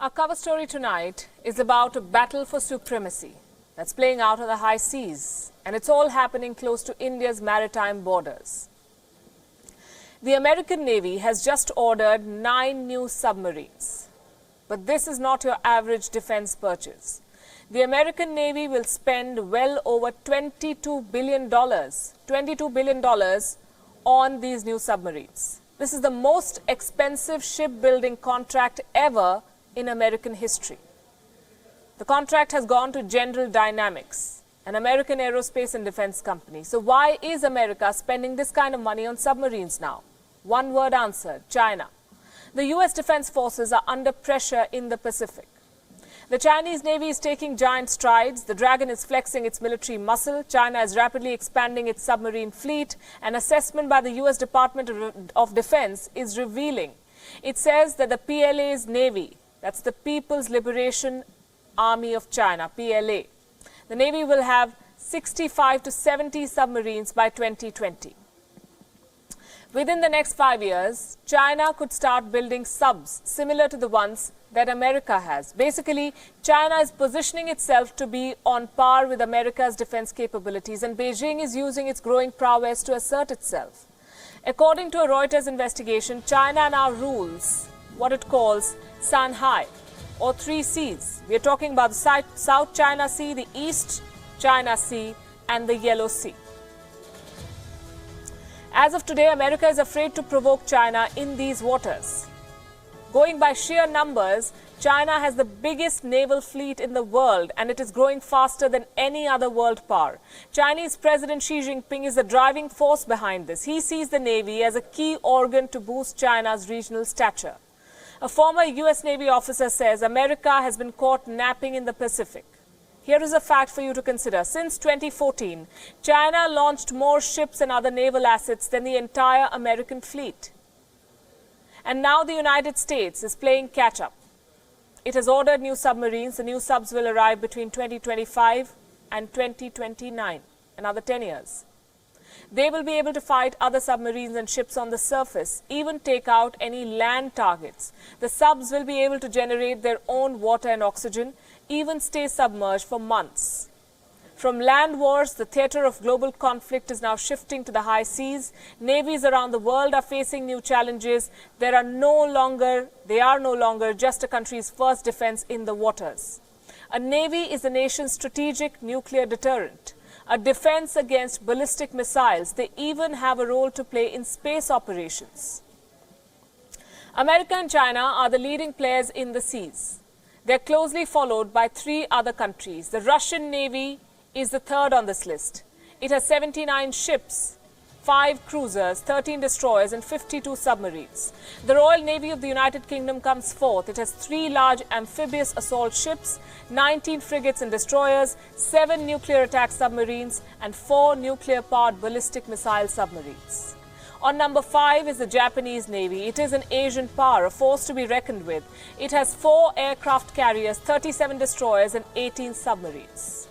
Our cover story tonight is about a battle for supremacy that's playing out on the high seas, and it's all happening close to India's maritime borders. The American Navy has just ordered 9 new submarines. But this is not your average defense purchase. The American Navy will spend well over $22 billion on these new submarines. This is the most expensive shipbuilding contract ever in American history. The contract has gone to General Dynamics, an American aerospace and defense company. So why is America spending this kind of money on submarines now? One word answer: China. The US Defense Forces are under pressure in the Pacific. The Chinese Navy is taking giant strides. The Dragon is flexing its military muscle. China is rapidly expanding its submarine fleet. An assessment by the US Department of Defense is revealing. It says that the PLA's Navy, that's the People's Liberation Army of China, PLA, the Navy will have 65 to 70 submarines by 2020. Within the next 5 years, China could start building subs similar to the ones that America has. Basically, China is positioning itself to be on par with America's defense capabilities, and Beijing is using its growing prowess to assert itself. According to a Reuters investigation, China now rules what it calls Shanghai, or 3 seas. We are talking about the South China Sea, the East China Sea, and the Yellow Sea. As of today, America is afraid to provoke China in these waters. Going by sheer numbers, China has the biggest naval fleet in the world, and it is growing faster than any other world power. Chinese President Xi Jinping is the driving force behind this. He sees the Navy as a key organ to boost China's regional stature. A former US Navy officer says America has been caught napping in the Pacific. Here is a fact for you to consider. Since 2014, China launched more ships and other naval assets than the entire American fleet. And now the United States is playing catch-up. It has ordered new submarines. The new subs will arrive between 2025 and 2029, another 10 years. They will be able to fight other submarines and ships on the surface, even take out any land targets. The subs will be able to generate their own water and oxygen, even stay submerged for months. From land wars, the theater of global conflict is now shifting to the high seas. Navies around the world are facing new challenges. They are no longer just a country's first defense in the waters. A navy is a nation's strategic nuclear deterrent, a defense against ballistic missiles. They even have a role to play in space operations. America and China are the leading players in the seas. They're closely followed by 3 other countries. The Russian Navy is the third on this list. It has 79 ships, 5 cruisers, 13 destroyers, and 52 submarines. The Royal Navy of the United Kingdom comes fourth. It has 3 large amphibious assault ships, 19 frigates and destroyers, 7 nuclear attack submarines, and 4 nuclear-powered ballistic missile submarines. On number 5 is the Japanese Navy. It is an Asian power, a force to be reckoned with. It has 4 aircraft carriers, 37 destroyers, and 18 submarines.